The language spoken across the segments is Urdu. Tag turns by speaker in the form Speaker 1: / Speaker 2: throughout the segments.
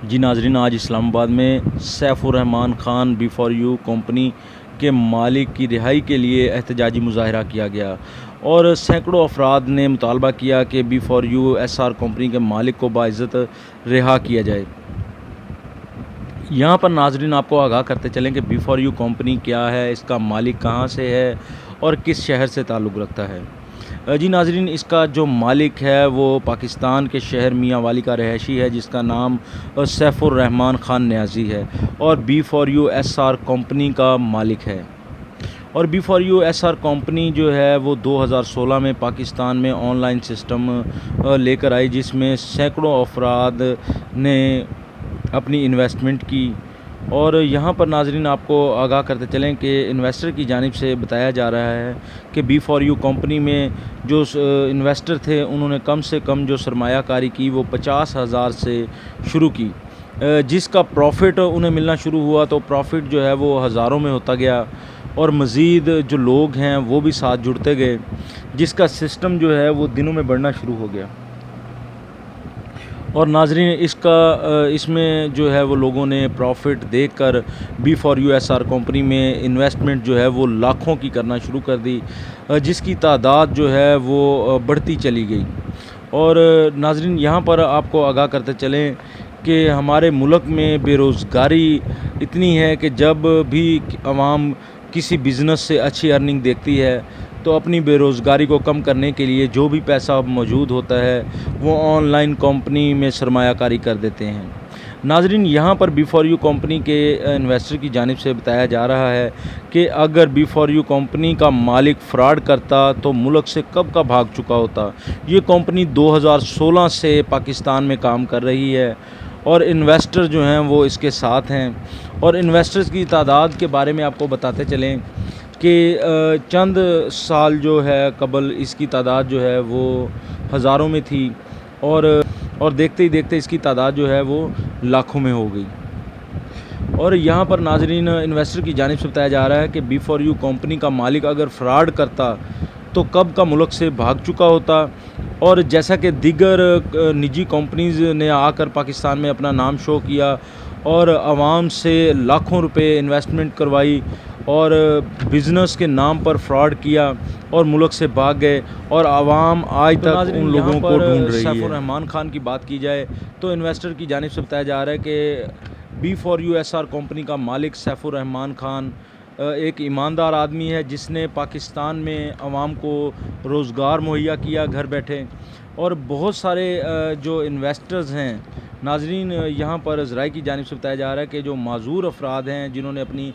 Speaker 1: جی ناظرین، آج اسلام آباد میں سیف الرحمان خان B4U کمپنی کے مالک کی رہائی کے لیے احتجاجی مظاہرہ کیا گیا اور سینکڑوں افراد نے مطالبہ کیا کہ B4U SR کمپنی کے مالک کو باعزت رہا کیا جائے۔ یہاں پر ناظرین آپ کو آگاہ کرتے چلیں کہ B4U کمپنی کیا ہے، اس کا مالک کہاں سے ہے اور کس شہر سے تعلق رکھتا ہے۔ جی ناظرین، اس کا جو مالک ہے وہ پاکستان کے شہر میاں والی کا رہائشی ہے جس کا نام سیف الرحمان خان نیازی ہے اور B4U SR کمپنی کا مالک ہے۔ اور B4U SR کمپنی جو ہے وہ 2016 میں پاکستان میں آن لائن سسٹم لے کر آئی جس میں سینکڑوں افراد نے اپنی انویسٹمنٹ کی۔ اور یہاں پر ناظرین آپ کو آگاہ کرتے چلیں کہ انویسٹر کی جانب سے بتایا جا رہا ہے کہ B4U کمپنی میں جو انویسٹر تھے انہوں نے کم سے کم جو سرمایہ کاری کی وہ 50,000 سے شروع کی، جس کا پروفٹ انہیں ملنا شروع ہوا تو پروفٹ جو ہے وہ ہزاروں میں ہوتا گیا اور مزید جو لوگ ہیں وہ بھی ساتھ جڑتے گئے، جس کا سسٹم جو ہے وہ دنوں میں بڑھنا شروع ہو گیا۔ اور ناظرین اس میں جو ہے وہ لوگوں نے پروفٹ دیکھ کر B4U SR کمپنی میں انویسٹمنٹ جو ہے وہ لاکھوں کی کرنا شروع کر دی، جس کی تعداد جو ہے وہ بڑھتی چلی گئی۔ اور ناظرین یہاں پر آپ کو آگاہ کرتے چلیں کہ ہمارے ملک میں بے روزگاری اتنی ہے کہ جب بھی عوام کسی بزنس سے اچھی ارننگ دیکھتی ہے تو اپنی بے روزگاری کو کم کرنے کے لیے جو بھی پیسہ موجود ہوتا ہے وہ آن لائن کمپنی میں سرمایہ کاری کر دیتے ہیں۔ ناظرین یہاں پر B4U کمپنی کے انویسٹر کی جانب سے بتایا جا رہا ہے کہ اگر B4U کمپنی کا مالک فراڈ کرتا تو ملک سے کب کا بھاگ چکا ہوتا۔ یہ کمپنی 2016 سے پاکستان میں کام کر رہی ہے اور انویسٹر جو ہیں وہ اس کے ساتھ ہیں۔ اور انویسٹرز کی تعداد کے بارے میں آپ کو بتاتے چلیں کہ چند سال جو ہے قبل اس کی تعداد جو ہے وہ ہزاروں میں تھی اور دیکھتے ہی دیکھتے اس کی تعداد جو ہے وہ لاکھوں میں ہو گئی۔ اور یہاں پر ناظرین انویسٹر کی جانب سے بتایا جا رہا ہے کہ B4U کمپنی کا مالک اگر فراڈ کرتا تو کب کا ملک سے بھاگ چکا ہوتا، اور جیسا کہ دیگر نجی کمپنیز نے آ کر پاکستان میں اپنا نام شو کیا اور عوام سے لاکھوں روپے انویسٹمنٹ کروائی اور بزنس کے نام پر فراڈ کیا اور ملک سے بھاگ گئے، اور عوام آج تک ان لوگوں کو ڈھونڈ رہی ہے۔ سیف الرحمان خان کی بات کی جائے تو انویسٹر کی جانب سے بتایا جا رہا ہے کہ B4U SR کمپنی کا مالک سیف الرحمان خان ایک ایماندار آدمی ہے جس نے پاکستان میں عوام کو روزگار مہیا کیا گھر بیٹھے، اور بہت سارے جو انویسٹرز ہیں ناظرین یہاں پر ذرائع کی جانب سے بتایا جا رہا ہے کہ جو معذور افراد ہیں جنہوں نے اپنی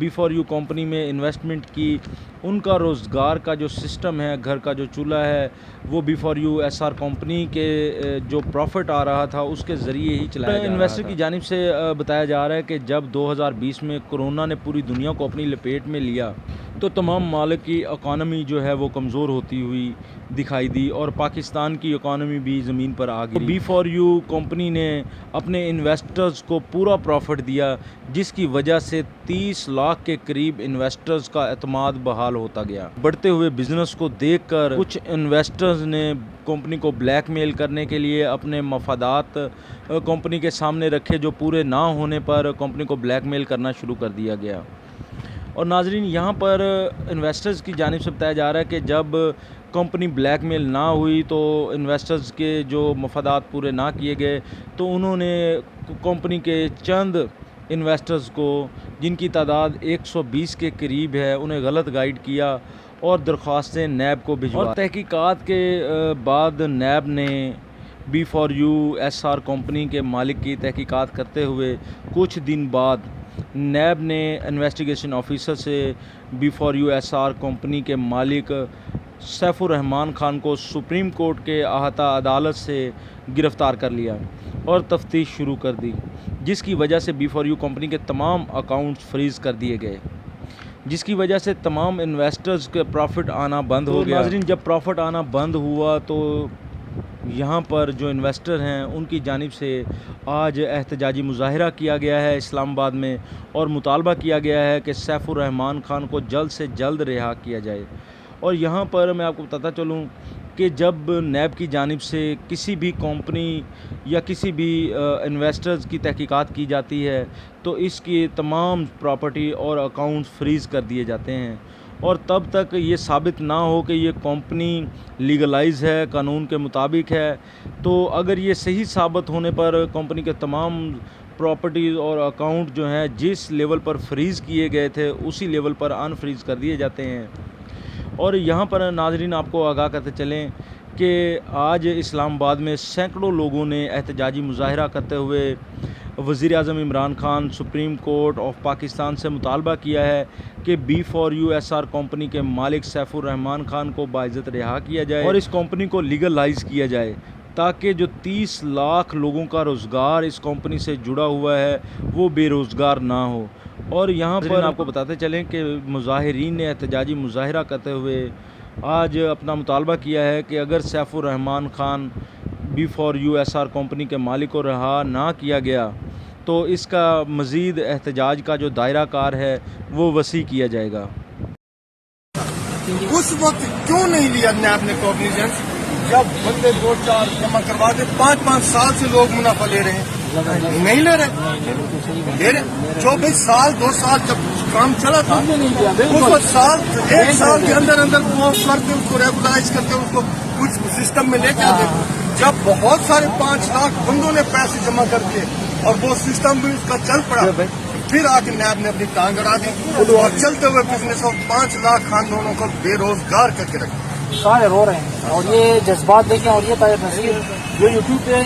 Speaker 1: B4U کمپنی میں انویسٹمنٹ کی، ان کا روزگار کا جو سسٹم ہے، گھر کا جو چولہا ہے، وہ B4U SR کمپنی کے جو پروفٹ آ رہا تھا اس کے ذریعے ہی چلایا جا رہا تھا۔ انویسٹر کی جانب سے بتایا جا رہا ہے کہ جب 2020 میں کرونا نے پوری دنیا کو اپنی لپیٹ میں لیا تو تمام ممالک کی اکانومی جو ہے وہ کمزور ہوتی ہوئی دکھائی دی اور پاکستان کی اکانومی بھی زمین پر آ گئی۔ B4U کمپنی نے اپنے انویسٹرز کو پورا پروفٹ دیا جس کی وجہ سے 30 لاکھ کے قریب انویسٹرز کا اعتماد بحال ہوتا گیا۔ بڑھتے ہوئے بزنس کو دیکھ کر کچھ انویسٹرز نے کمپنی کو بلیک میل کرنے کے لیے اپنے مفادات کمپنی کے سامنے رکھے جو پورے نہ ہونے پر کمپنی کو بلیک میل کرنا شروع کر دیا گیا۔ اور ناظرین یہاں پر انویسٹرز کی جانب سے بتایا جا رہا ہے کہ جب کمپنی بلیک میل نہ ہوئی تو انویسٹرز کے جو مفادات پورے نہ کیے گئے تو انہوں نے کمپنی کے چند انویسٹرز کو جن کی تعداد 120 کے قریب ہے انہیں غلط گائیڈ کیا اور درخواستیں نیب کو بھجوا۔ اور تحقیقات کے بعد نیب نے B4U SR کمپنی کے مالک کی تحقیقات کرتے ہوئے کچھ دن بعد نیب نے انویسٹیگیشن آفیسر سے B4U SR کمپنی کے مالک سیف الرحمان خان کو سپریم کورٹ کے احاطہ عدالت سے گرفتار کر لیا اور تفتیش شروع کر دی، جس کی وجہ سے B4U کمپنی کے تمام اکاؤنٹس فریز کر دیے گئے، جس کی وجہ سے تمام انویسٹرز کے پروفٹ آنا بند ہو گیا۔ ناظرین جب پروفٹ آنا بند ہوا تو یہاں پر جو انویسٹر ہیں ان کی جانب سے آج احتجاجی مظاہرہ کیا گیا ہے اسلام آباد میں، اور مطالبہ کیا گیا ہے کہ سیف الرحمان خان کو جلد سے جلد رہا کیا جائے۔ اور یہاں پر میں آپ کو بتاتا چلوں کہ جب نیب کی جانب سے کسی بھی کمپنی یا کسی بھی انویسٹرز کی تحقیقات کی جاتی ہے تو اس کی تمام پراپرٹی اور اکاؤنٹس فریز کر دیے جاتے ہیں، اور تب تک یہ ثابت نہ ہو کہ یہ کمپنی لیگلائز ہے، قانون کے مطابق ہے، تو اگر یہ صحیح ثابت ہونے پر کمپنی کے تمام پراپرٹیز اور اکاؤنٹ جو ہیں جس لیول پر فریز کیے گئے تھے اسی لیول پر ان فریز کر دیے جاتے ہیں۔ اور یہاں پر ناظرین آپ کو آگاہ کرتے چلیں کہ آج اسلام آباد میں سینکڑوں لوگوں نے احتجاجی مظاہرہ کرتے ہوئے وزیر اعظم Imran Khan, supreme court of Pakistan سے مطالبہ کیا ہے کہ B4USR کمپنی کے مالک سیف الرحمان خان کو باعزت رہا کیا جائے اور اس کمپنی کو لیگلائز کیا جائے، تاکہ جو 30 لاکھ لوگوں کا روزگار اس کمپنی سے جڑا ہوا ہے وہ بے روزگار نہ ہو۔ اور یہاں پر آپ کو بتاتے چلیں کہ مظاہرین نے احتجاجی مظاہرہ کرتے ہوئے آج اپنا مطالبہ کیا ہے کہ اگر سیف الرحمان خان B4USR کمپنی کے مالک کو رہا نہ کیا گیا تو اس کا مزید احتجاج کا جو دائرہ کار ہے وہ وسیع کیا جائے گا۔
Speaker 2: اس وقت کیوں نہیں لیا نیب نے کوگنیزنس؟ جب بندے 2-4 جمع کروا دے، 5-5 سال سے لوگ منافع لے رہے ہیں، نہیں لے رہے 2 سال جب کام چلا تھا اس وقت ایک سال کے اندر وہ کرتے اس کو ریگولائز کرتے اس کو کچھ سسٹم میں لے کے آتے۔ جب بہت سارے 5 لاکھ بندوں نے پیسے جمع کر دیے اور وہ سسٹم بھی اس کا چل پڑا، پھر آ کے نیب نے اپنی ٹانگ اڑا دی اور چلتے ہوئے بزنس اور 5 لاکھ خاندانوں کو بے روزگار کر کے رکھا۔
Speaker 3: سارے رو رہے ہیں اور یہ جذبات دیکھیں، اور یہ طاہر نذیر جو یوٹیوب پہ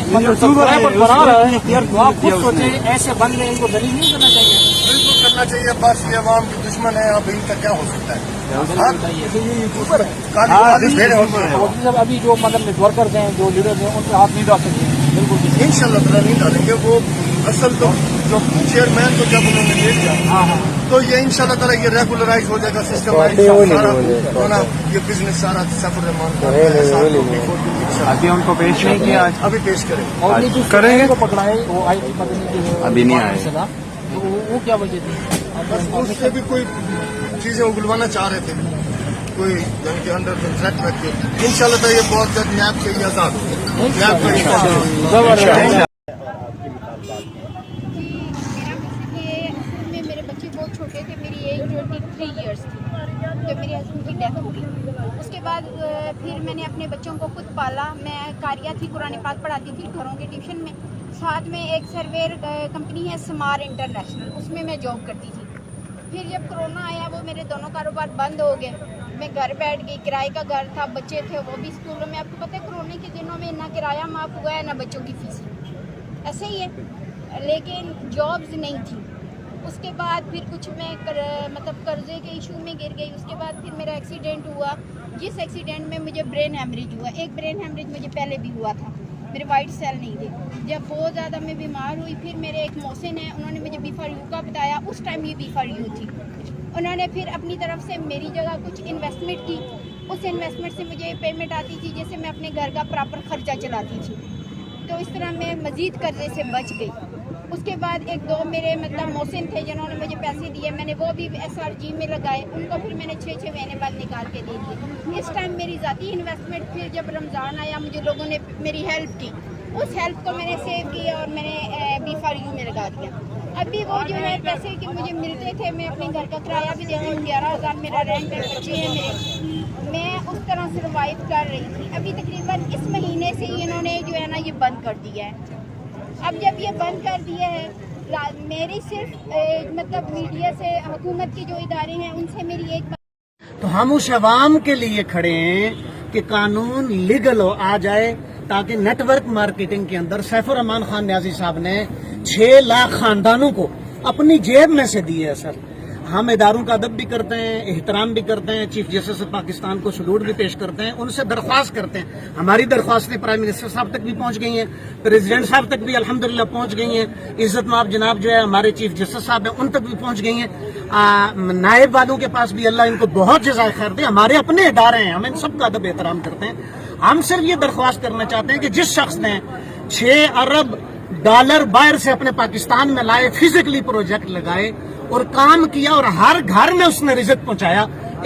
Speaker 3: بنا رہا ہے، تو آپ خود سوچیں ایسے بندے ان کو دلیل نہیں کرنا چاہیے؟
Speaker 2: بالکل کرنا چاہیے، بس یہ عوام کے دشمن ہے، اب ان کا کیا ہو سکتا ہے؟
Speaker 3: ابھی جو مطلب نیٹ ورکرز ہیں، جو لیڈرز ہیں، ان پہ ہاتھ نہیں ڈال سکتے بالکل
Speaker 2: ان شاء اللہ تعالیٰ نہیں ڈالیں گے۔ وہ اصل تو جو چیئرمین کو جب انہوں نے لے لیا تو یہ ان شاء اللہ تعالیٰ یہ ریگولرائز ہو جائے گا سسٹم، سارا یہ بزنس سارا سیف الرحمان
Speaker 4: ابھی ان کو پیش نہیں کیا،
Speaker 2: ابھی پیش کریں
Speaker 3: اور یہ جو
Speaker 4: کریں گے
Speaker 3: کو پکڑائے وہ آئی تھی
Speaker 4: ابھی نہیں آئے،
Speaker 3: وہ کیا وجہ تھی؟
Speaker 2: بس اس سے بھی کوئی چیزیں اگلوانا چاہ رہے تھے، کوئی جن کے اندر تھریٹ رکھ کے ان شاء اللہ تعالیٰ یہ بہت جلد نیب سے آزاد ہو۔
Speaker 5: میرے بچے بہت چھوٹے تھے، میری ایج 23 ایئرس تھی جب میرے ہسبینڈ کی ڈیتھ ہو گئی۔ اس کے بعد پھر میں نے اپنے بچوں کو خود پالا، میں قاریہ تھی، قرآن پاک پڑھاتی تھی گھروں کے ٹیوشن میں، ساتھ میں ایک سرویر کمپنی ہے سمار انٹرنیشنل، اس میں جاب کرتی تھی۔ پھر جب کرونا آیا وہ میرے دونوں کاروبار بند ہو گئے، میں گھر بیٹھ گئی، کرائے کا گھر تھا، بچے تھے وہ بھی اسکولوں میں۔ آپ کو پتہ ہے کرونے کے دنوں میں نہ کرایہ معاف ہوا ہے نہ بچوں کی فیس، ایسے ہی ہے، لیکن جابز نہیں تھیں۔ اس کے بعد پھر کچھ میں مطلب قرضے کے ایشو میں گر گئی۔ اس کے بعد پھر میرا ایکسیڈنٹ ہوا، جس ایکسیڈنٹ میں مجھے برین ہیمریج ہوا۔ ایک برین ہیمریج مجھے پہلے بھی ہوا تھا، میرے وائٹ سیل نہیں تھے۔ جب بہت زیادہ میں بیمار ہوئی، پھر میرے ایک محسن ہیں، انہوں نے مجھے B4U کا بتایا، اس ٹائم یہ B4U تھی۔ انہوں نے پھر اپنی طرف سے میری جگہ کچھ انویسٹمنٹ کی، اس انویسٹمنٹ سے مجھے پیمنٹ آتی تھی جیسے میں اپنے گھر کا پراپر خرچہ چلاتی تھی، تو اس طرح میں مزید قرضے سے بچ گئی۔ اس کے بعد 1-2 میرے مطلب محسن تھے جنہوں نے مجھے پیسے دیے، میں نے وہ بھی SRG میں لگائے، ان کو پھر میں نے 6 مہینے بعد نکال کے دے دیے۔ اس ٹائم میری ذاتی انویسٹمنٹ، پھر جب رمضان آیا مجھے لوگوں نے میری ہیلپ کی، اس ہیلپ کو میں نے سیو کیا اور میں نے B4U میں لگا دیا۔ ابھی وہ جو ہے پیسے کہ مجھے ملتے تھے، میں اپنے گھر کا کرایہ بھی دیتی ہوں، 11,000 میرا رینٹ ہے، بچے ہیں میرے، میں اس طرح سروائیو کر رہی تھی۔ ابھی تقریباً اس مہینے سے ہی انہوں نے جو ہے نا یہ بند کر دیا ہے۔ اب جب یہ بند کر دیا ہے، میری صرف مطلب میڈیا سے، حکومت کے جو ادارے ہیں ان سے میری ایک
Speaker 6: تو ہم اس عوام کے لیے کھڑے ہیں کہ قانون لیگل ہو آ جائے، تاکہ نیٹ ورک مارکیٹنگ کے اندر سیف الرحمان خان نیازی صاحب نے 6 لاکھ خاندانوں کو اپنی جیب میں سے دیے ہے۔ سر ہم اداروں کا ادب بھی کرتے ہیں، احترام بھی کرتے ہیں، چیف جسٹس آف پاکستان کو سلوٹ بھی پیش کرتے ہیں، ان سے درخواست کرتے ہیں۔ ہماری درخواستیں پرائم منسٹر صاحب تک بھی پہنچ گئی ہیں، پریزیڈنٹ صاحب تک بھی الحمدللہ پہنچ گئی ہیں، عزت مآب جناب جو ہے ہمارے چیف جسٹس صاحب ہیں ان تک بھی پہنچ گئی ہیں، نائب والوں کے پاس بھی اللہ ان کو بہت جزائے خیر دے۔ ہمارے اپنے ادارے ہیں، ہم ان سب کا ادب احترام کرتے ہیں۔ ہم صرف یہ درخواست کرنا چاہتے ہیں کہ جس شخص نے 6 ارب ڈالر باہر سے اپنے پاکستان میں لائے، فزیکلی پروجیکٹ لگائے اور کام کیا اور ہر گھر میں اس نے رزق پہنچایا،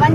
Speaker 5: 1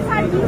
Speaker 5: SRG